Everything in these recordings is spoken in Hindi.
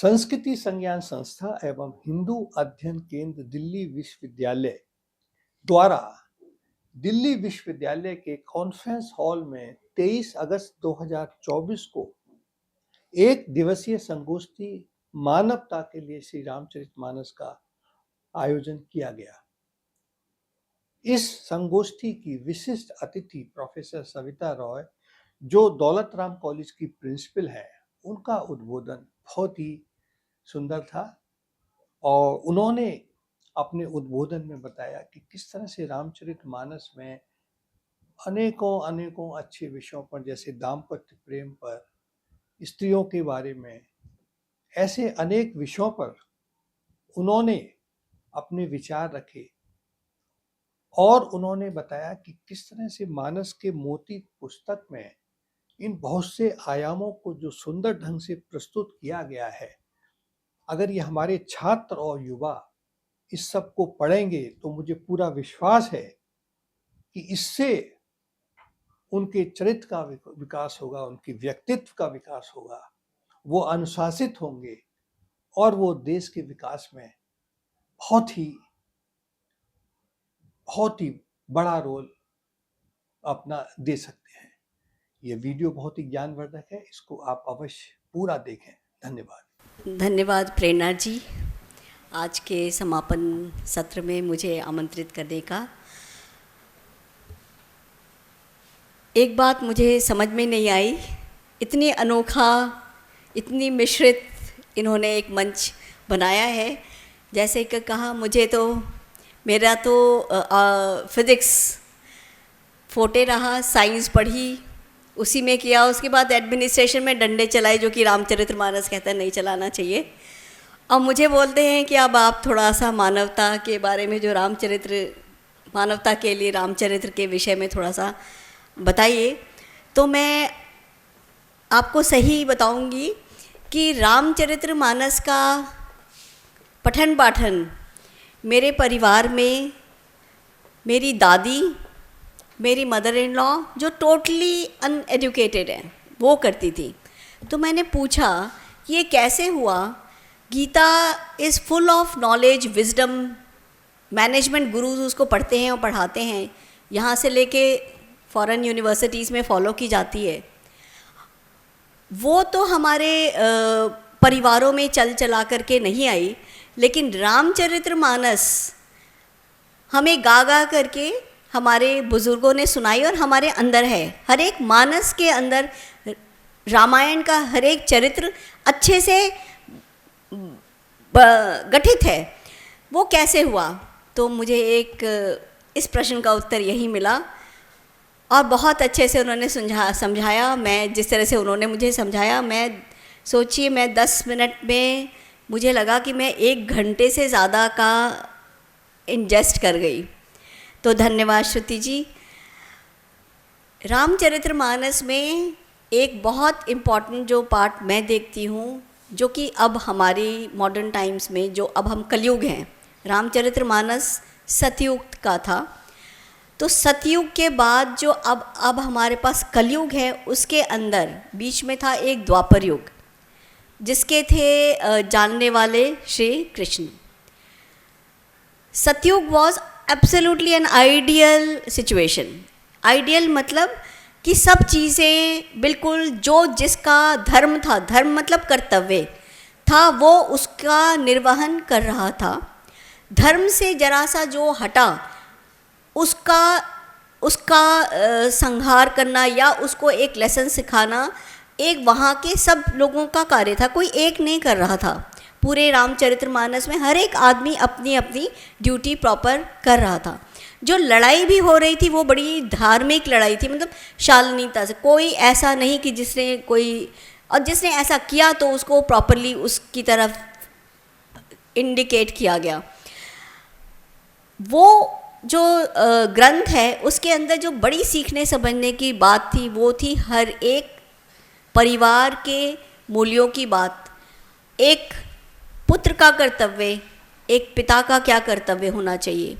संस्कृति संज्ञान संस्था एवं हिंदू अध्ययन केंद्र दिल्ली विश्वविद्यालय द्वारा दिल्ली विश्वविद्यालय के कॉन्फ्रेंस हॉल में 23 अगस्त 2024 को एक दिवसीय संगोष्ठी मानवता के लिए श्री रामचरितमानस का आयोजन किया गया। इस संगोष्ठी की विशिष्ट अतिथि प्रोफेसर सविता रॉय, जो दौलत राम कॉलेज की प्रिंसिपल है, उनका उद्बोधन बहुत ही सुंदर था और उन्होंने अपने उद्बोधन में बताया कि किस तरह से रामचरितमानस में अनेकों अच्छे विषयों पर, जैसे दाम्पत्य प्रेम पर, स्त्रियों के बारे में, ऐसे अनेक विषयों पर उन्होंने अपने विचार रखे और उन्होंने बताया कि किस तरह से मानस के मोती पुस्तक में इन बहुत से आयामों को जो सुंदर ढंग से प्रस्तुत किया गया है, अगर ये हमारे छात्र और युवा इस सब को पढ़ेंगे तो मुझे पूरा विश्वास है कि इससे उनके चरित्र का विकास होगा, उनके व्यक्तित्व का विकास होगा, वो अनुशासित होंगे और वो देश के विकास में बहुत ही बड़ा रोल अपना दे सकते हैं। ये वीडियो बहुत ही ज्ञानवर्धक है, इसको आप अवश्य पूरा देखें। धन्यवाद। धन्यवाद प्रेरणा जी, आज के समापन सत्र में मुझे आमंत्रित करने का। एक बात मुझे समझ में नहीं आई, इतनी अनोखा, इतनी मिश्रित इन्होंने एक मंच बनाया है। जैसे कि कहा, मेरा तो फिज़िक्स फोटे रहा, साइंस पढ़ी, उसी में किया, उसके बाद एडमिनिस्ट्रेशन में डंडे चलाए, जो कि रामचरितमानस कहता है नहीं चलाना चाहिए। अब मुझे बोलते हैं कि अब आप थोड़ा सा मानवता के बारे में, जो मानवता के लिए रामचरित्र के विषय में थोड़ा सा बताइए। तो मैं आपको सही बताऊंगी कि रामचरितमानस का पठन पाठन मेरे परिवार में मेरी दादी, मेरी मदर इन लॉ, जो टोटली अनएजुकेटेड है, वो करती थी। तो मैंने पूछा कि ये कैसे हुआ। Gita is full of knowledge, wisdom, management gurus उसको पढ़ते हैं और पढ़ाते हैं, यहाँ से लेके फॉरेन यूनिवर्सिटीज़ में फॉलो की जाती है। वो तो हमारे परिवारों में चला करके नहीं आई, लेकिन रामचरितमानस हमें गा करके हमारे बुज़ुर्गों ने सुनाई और हमारे अंदर है। हर एक मानस के अंदर रामायण का हर एक चरित्र अच्छे से गठित है। वो कैसे हुआ? तो मुझे इस प्रश्न का उत्तर यही मिला और बहुत अच्छे से उन्होंने समझाया। मैं जिस तरह से उन्होंने मुझे समझाया, मैं 10 मिनट में मुझे लगा कि मैं 1 घंटे से ज़्यादा का इंजेस्ट कर गई। तो धन्यवाद श्रुति जी। रामचरितमानस में एक बहुत इम्पॉर्टेंट जो पार्ट मैं देखती हूँ, जो कि अब हमारी मॉडर्न टाइम्स में, जो अब हम कलयुग हैं, रामचरितमानस सतयुग का था। तो सतयुग के बाद जो अब हमारे पास कलयुग है, उसके अंदर बीच में था एक द्वापर युग, जिसके थे जानने वाले श्री कृष्ण। सतयुग was absolutely an ideal situation. Ideal मतलब कि सब चीज़ें बिल्कुल, जो जिसका धर्म था, धर्म मतलब कर्तव्य था, वो उसका निर्वहन कर रहा था। धर्म से जरा सा जो हटा, उसका संहार करना या उसको एक लेसन सिखाना एक वहाँ के सब लोगों का कार्य था, कोई एक नहीं कर रहा था। पूरे रामचरितमानस में हर एक आदमी अपनी अपनी ड्यूटी प्रॉपर कर रहा था। जो लड़ाई भी हो रही थी वो बड़ी धार्मिक लड़ाई थी, मतलब शालीनता से। कोई ऐसा नहीं कि जिसने ऐसा किया तो उसको प्रॉपरली उसकी तरफ इंडिकेट किया गया। वो जो ग्रंथ है, उसके अंदर जो बड़ी सीखने समझने की बात थी, वो थी हर एक परिवार के मूल्यों की बात। एक पुत्र का कर्तव्य, एक पिता का क्या कर्तव्य होना चाहिए,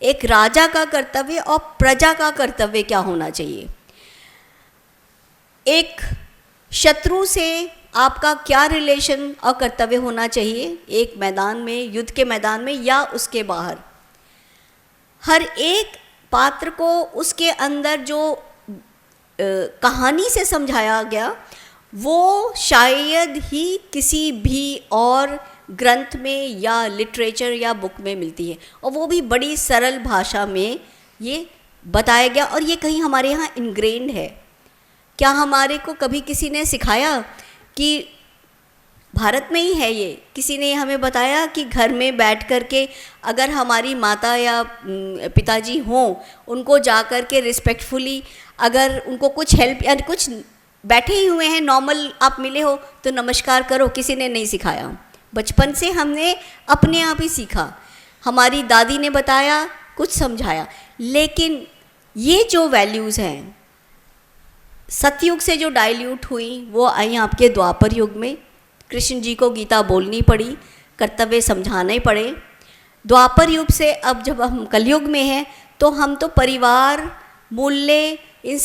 एक राजा का कर्तव्य और प्रजा का कर्तव्य क्या होना चाहिए, एक शत्रु से आपका क्या रिलेशन और कर्तव्य होना चाहिए एक मैदान में, युद्ध के मैदान में या उसके बाहर। हर एक पात्र को उसके अंदर जो कहानी से समझाया गया वो शायद ही किसी भी और ग्रंथ में या लिटरेचर या बुक में मिलती है, और वो भी बड़ी सरल भाषा में ये बताया गया, और ये कहीं हमारे यहाँ इनग्रेन्ड है। क्या हमारे को कभी किसी ने सिखाया कि भारत में ही है ये, किसी ने हमें बताया कि घर में बैठ कर के अगर हमारी माता या पिताजी हों, उनको जा कर के रिस्पेक्टफुली अगर उनको कुछ हेल्प या कुछ बैठे ही हुए हैं नॉर्मल आप मिले हो तो नमस्कार करो, किसी ने नहीं सिखाया। बचपन से हमने अपने आप ही सीखा, हमारी दादी ने बताया, कुछ समझाया। लेकिन ये जो वैल्यूज़ हैं सतयुग से जो डाइल्यूट हुई वो आई आपके द्वापर युग में। कृष्ण जी को गीता बोलनी पड़ी, कर्तव्य समझाने पड़े। द्वापर युग से अब जब हम कलयुग में हैं तो हम तो परिवार, मूल्य, इन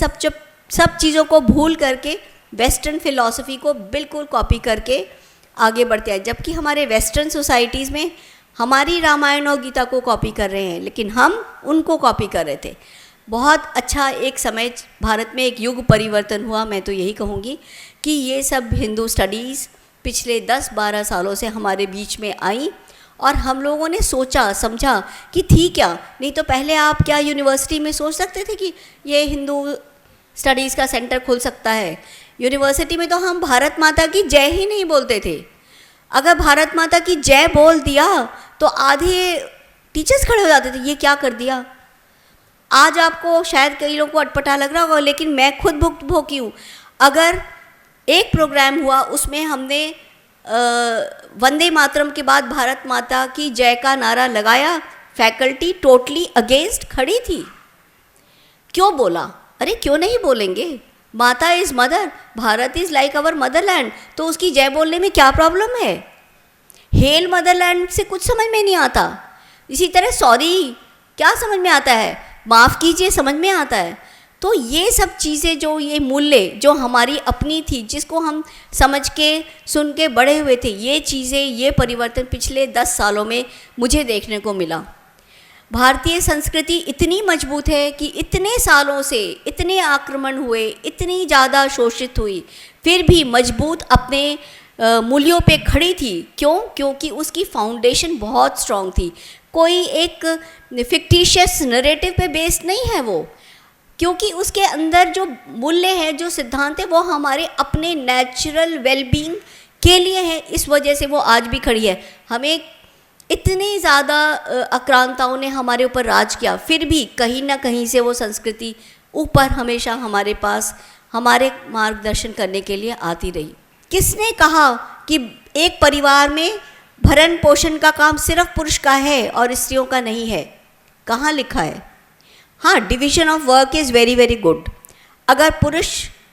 सब चीज़ों को भूल करके वेस्टर्न फिलॉसफी को बिल्कुल कॉपी करके आगे बढ़ते हैं, जबकि हमारे वेस्टर्न सोसाइटीज़ में हमारी रामायण और गीता को कॉपी कर रहे हैं, लेकिन हम उनको कॉपी कर रहे थे। बहुत अच्छा एक समय भारत में एक युग परिवर्तन हुआ। मैं तो यही कहूँगी कि ये सब हिंदू स्टडीज़ पिछले 10-12 सालों से हमारे बीच में आई, और हम लोगों ने सोचा समझा कि थी क्या, नहीं तो पहले आप क्या यूनिवर्सिटी में सोच सकते थे कि ये हिंदू स्टडीज़ का सेंटर खुल सकता है। यूनिवर्सिटी में तो हम भारत माता की जय ही नहीं बोलते थे। अगर भारत माता की जय बोल दिया तो आधे टीचर्स खड़े हो जाते थे, ये क्या कर दिया। आज आपको शायद कई लोगों को अटपटा लग रहा होगा, लेकिन मैं खुद भुक्तभोगी हूँ। अगर एक प्रोग्राम हुआ उसमें हमने वंदे मातरम के बाद भारत माता की जय का नारा लगाया, फैकल्टी टोटली अगेंस्ट खड़ी थी। क्यों बोला? अरे क्यों नहीं बोलेंगे, माता is mother, Bharat is like our Motherland, तो उसकी जय बोलने में क्या प्रॉब्लम है। हेल मदरलैंड से कुछ समझ में नहीं आता। इसी तरह सॉरी क्या समझ में आता है, माफ़ कीजिए समझ में आता है। तो ये सब चीज़ें जो ये मूल्य जो हमारी अपनी थी, जिसको हम समझ के सुन के बड़े हुए थे, ये चीज़ें, ये परिवर्तन पिछले 10 सालों में मुझे देखने को मिला। भारतीय संस्कृति इतनी मजबूत है कि इतने सालों से इतने आक्रमण हुए, इतनी ज़्यादा शोषित हुई, फिर भी मजबूत अपने मूल्यों पे खड़ी थी। क्यों? क्योंकि उसकी फाउंडेशन बहुत स्ट्रॉन्ग थी। कोई एक फिक्टिशियस नरेटिव पे बेस्ड नहीं है वो, क्योंकि उसके अंदर जो मूल्य है, जो सिद्धांत है, वो हमारे अपने नेचुरल वेलबींग के लिए है। इस वजह से वो आज भी खड़ी है। हमें इतनी ज़्यादा आक्रांताओं ने हमारे ऊपर राज किया, फिर भी कहीं ना कहीं से वो संस्कृति ऊपर हमेशा हमारे पास हमारे मार्गदर्शन करने के लिए आती रही। किसने कहा कि एक परिवार में भरण पोषण का काम सिर्फ पुरुष का है और स्त्रियों का नहीं है? कहाँ लिखा है? हाँ, division of work is very very good. अगर पुरुष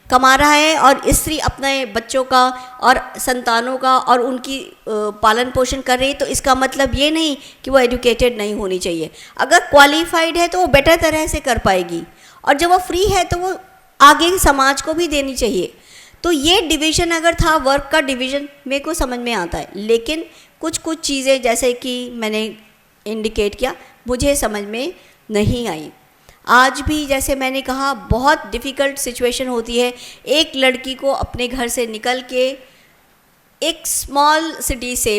कमा रहा है और स्त्री अपने बच्चों का और संतानों का और उनकी पालन पोषण कर रही है, तो इसका मतलब ये नहीं कि वो एजुकेटेड नहीं होनी चाहिए। अगर क्वालिफाइड है तो वो बेटर तरह से कर पाएगी, और जब वो फ्री है तो वो आगे समाज को भी देनी चाहिए। तो ये डिवीज़न अगर था, वर्क का डिवीज़न, मेरे को समझ में आता है। लेकिन कुछ चीज़ें जैसे कि मैंने इंडिकेट किया, मुझे समझ में नहीं आई। आज भी जैसे मैंने कहा, बहुत डिफ़िकल्ट सिचुएशन होती है एक लड़की को अपने घर से निकल के, एक स्मॉल सिटी से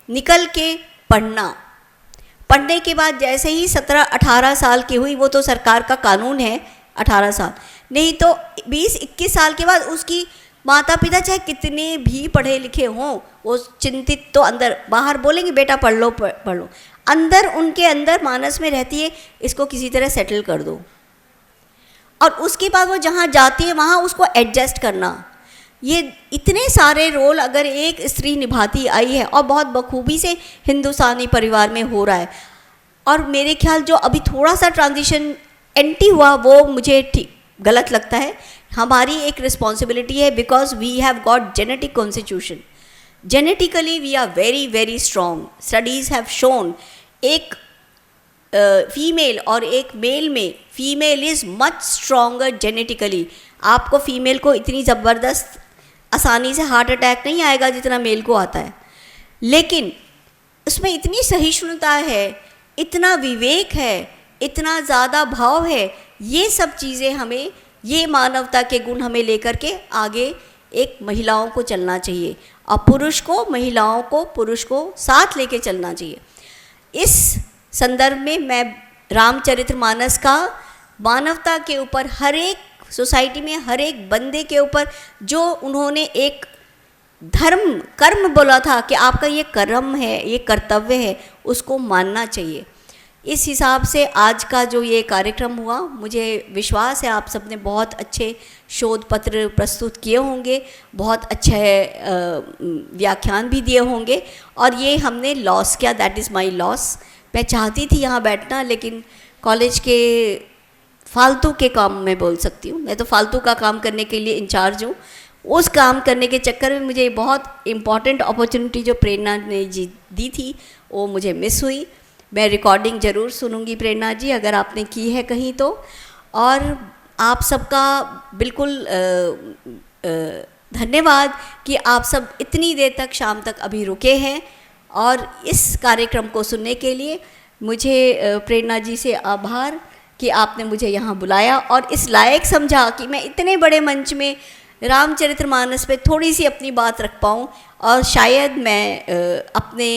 निकल के पढ़ने के बाद जैसे ही 17-18 साल की हुई, वो तो सरकार का कानून है 18 साल, नहीं तो 20-21 साल के बाद उसकी माता पिता चाहे कितने भी पढ़े लिखे हों, वो चिंतित तो अंदर, बाहर बोलेंगे बेटा पढ़ लो पढ़ लो, अंदर उनके अंदर मानस में रहती है इसको किसी तरह सेटल कर दो। और उसके बाद वो जहाँ जाती है वहाँ उसको एडजस्ट करना, ये इतने सारे रोल अगर एक स्त्री निभाती आई है, और बहुत बखूबी से हिंदुस्तानी परिवार में हो रहा है। और मेरे ख्याल जो अभी थोड़ा सा ट्रांजिशन एंटी हुआ वो मुझे ठीक गलत लगता है। हमारी एक रिस्पॉन्सिबिलिटी है, because we have got genetic constitution, genetically we are very very strong. Studies have shown एक फीमेल और एक मेल में, female is much stronger genetically. आपको फीमेल को इतनी ज़बरदस्त आसानी से हार्ट अटैक नहीं आएगा जितना मेल को आता है, लेकिन उसमें इतनी सहिष्णुता है, इतना विवेक है, इतना ज़्यादा भाव है। ये सब चीज़ें हमें, ये मानवता के गुण हमें लेकर के आगे एक महिलाओं को चलना चाहिए, और पुरुष को, महिलाओं को, पुरुष को साथ लेके चलना चाहिए। इस संदर्भ में मैं रामचरितमानस का मानवता के ऊपर, हर एक सोसाइटी में हर एक बंदे के ऊपर जो उन्होंने एक धर्म कर्म बोला था कि आपका ये कर्म है, ये कर्तव्य है, उसको मानना चाहिए। इस हिसाब से आज का जो ये कार्यक्रम हुआ, मुझे विश्वास है आप सबने बहुत अच्छे शोध पत्र प्रस्तुत किए होंगे, बहुत अच्छे व्याख्यान भी दिए होंगे, और ये हमने लॉस किया, दैट इज़ माय लॉस। मैं चाहती थी यहाँ बैठना, लेकिन कॉलेज के फालतू के काम में बोल सकती हूँ, मैं तो फालतू का काम करने के लिए इंचार्ज हूँ। उस काम करने के चक्कर में मुझे बहुत इम्पॉर्टेंट अपॉर्चुनिटी जो प्रेरणा ने जी दी थी वो मुझे मिस हुई। मैं रिकॉर्डिंग ज़रूर सुनूंगी प्रेरणा जी, अगर आपने की है कहीं तो। और आप सबका बिल्कुल धन्यवाद कि आप सब इतनी देर तक, शाम तक अभी रुके हैं और इस कार्यक्रम को सुनने के लिए। मुझे प्रेरणा जी से आभार कि आपने मुझे यहाँ बुलाया और इस लायक समझा कि मैं इतने बड़े मंच में रामचरितमानस पे थोड़ी सी अपनी बात रख पाऊँ, और शायद मैं अपने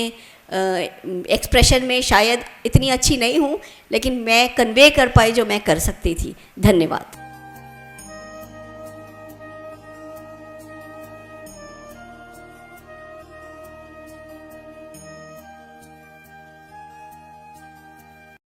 एक्सप्रेशन में शायद इतनी अच्छी नहीं हूँ, लेकिन मैं कन्वे कर पाई जो मैं कर सकती थी। धन्यवाद।